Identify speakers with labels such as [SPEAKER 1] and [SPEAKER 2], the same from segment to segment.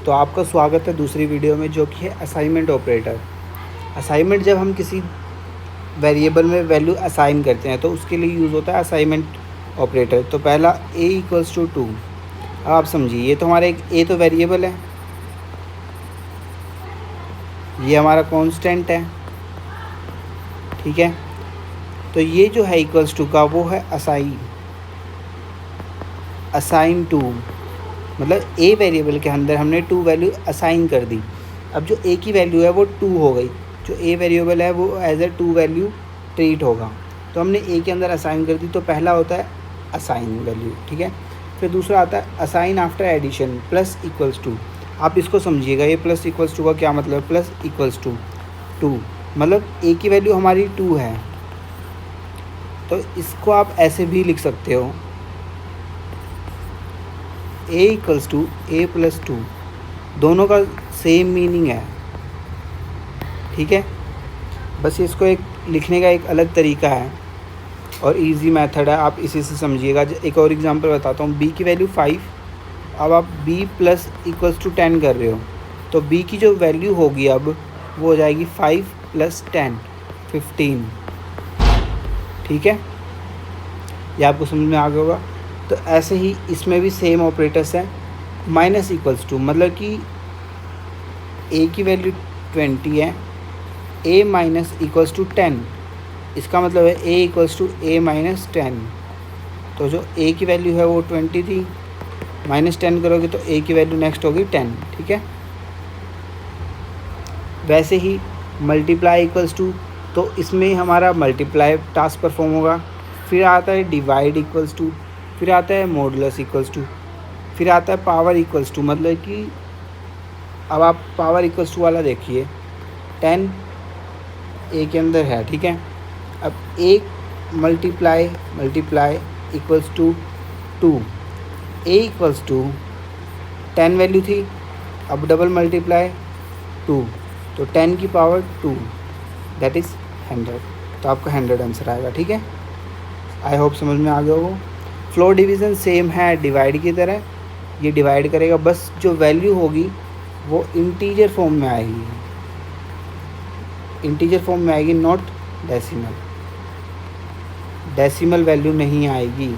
[SPEAKER 1] तो आपका स्वागत है दूसरी वीडियो में, जो कि है असाइनमेंट ऑपरेटर। असाइनमेंट जब हम किसी वेरिएबल में वैल्यू असाइन करते हैं तो उसके लिए यूज़ होता है असाइनमेंट ऑपरेटर। तो पहला a इक्वल्स टू 2। अब आप समझिए, ये तो हमारा एक a तो वेरिएबल है, ये हमारा कांस्टेंट है, ठीक है। तो ये जो है इक्वल्स टू का वो है असाइन टू, मतलब a वेरिएबल के अंदर हमने 2 वैल्यू असाइन कर दी। अब जो a की वैल्यू है वो 2 हो गई, जो a वेरिएबल है वो एज ए 2 वैल्यू ट्रीट होगा। तो हमने a के अंदर असाइन कर दी, तो पहला होता है असाइन वैल्यू, ठीक है। फिर दूसरा आता है assign after addition plus equals to. आप इसको समझिएगा, ये प्लस इक्वल्स टू का क्या मतलब है। प्लस इक्वल्स टू 2 मतलब a की वैल्यू हमारी 2 है, तो इसको आप ऐसे भी लिख सकते हो a equals to a plus 2। दोनों का सेम मीनिंग है, ठीक है। बस इसको एक लिखने का एक अलग तरीका है और इजी मेथड है, आप इसी से समझिएगा। एक और एग्जांपल बताता हूँ। b की वैल्यू 5, अब आप b प्लस इक्वल्स टू 10 कर रहे हो, तो b की जो वैल्यू होगी अब वो हो जाएगी 5 प्लस 10 15, ठीक है। ये आपको समझ में आ गया होगा। तो ऐसे ही इसमें भी सेम ऑपरेटर्स हैं। माइनस इक्वल्स टू मतलब कि a की वैल्यू 20 है, a माइनस इक्वल्स टू 10, इसका मतलब है a equals to a minus 10। तो जो a की वैल्यू है वो 20 थी, माइनस 10 करोगे तो a की वैल्यू नेक्स्ट होगी 10, ठीक है। वैसे ही मल्टीप्लाई इक्वल्स टू, तो इसमें हमारा मल्टीप्लाई टास्क परफॉर्म होगा। फिर आता है डिवाइड इक्वल्स टू, फिर आता है मॉडुलस इक्वल्स टू, फिर आता है पावर इक्वल्स टू। मतलब कि अब आप पावर इक्वल्स टू वाला देखिए, 10 a के अंदर है, ठीक है। अब एक multiply equals to 2, a equals to 10 value थी, अब डबल मल्टीप्लाई 2, तो 10 की पावर 2 दैट इज़ 100। तो आपका 100 आंसर आएगा, ठीक है। आई होप समझ में आ गया होगा। फ्लोर डिवीज़न सेम है डिवाइड की तरह, ये डिवाइड करेगा, बस जो वैल्यू होगी वो इंटीजर फॉर्म में आएगी, इंटीजर फॉर्म में आएगी, नॉट डेसिमल वैल्यू नहीं आएगी,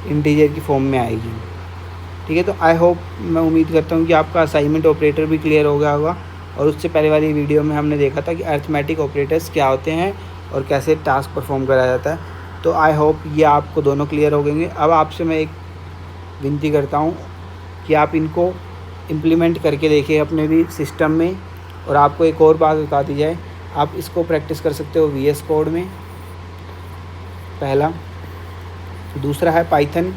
[SPEAKER 1] इंटीजर की फॉर्म में आएगी, ठीक है। तो आई होप, मैं उम्मीद करता हूँ कि आपका असाइनमेंट ऑपरेटर भी क्लियर हो गया होगा। और उससे पहले वाली वीडियो में हमने देखा था कि अरिथमेटिक ऑपरेटर्स क्या होते हैं और कैसे टास्क परफॉर्म करा जाता है। तो आई होप ये आपको दोनों क्लियर हो गएंगे। अब आपसे मैं एक विनती करता हूँ कि आप इनको इम्प्लीमेंट करके देखिए अपने भी सिस्टम में। और आपको एक और बात बता दी जाए, आप इसको प्रैक्टिस कर सकते हो VS कोड में, पहला। दूसरा है पाइथन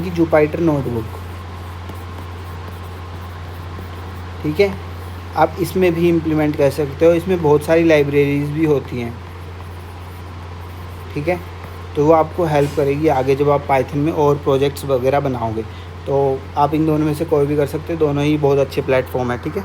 [SPEAKER 1] की जुपिटर नोटबुक, ठीक है। आप इसमें भी इम्प्लीमेंट कर सकते हो, इसमें बहुत सारी लाइब्रेरीज़ भी होती हैं, ठीक है। तो वो आपको हेल्प करेगी आगे जब आप पाइथन में और प्रोजेक्ट्स वगैरह बनाओगे। तो आप इन दोनों में से कोई भी कर सकते हो, दोनों ही बहुत अच्छे प्लेटफॉर्म है, ठीक है।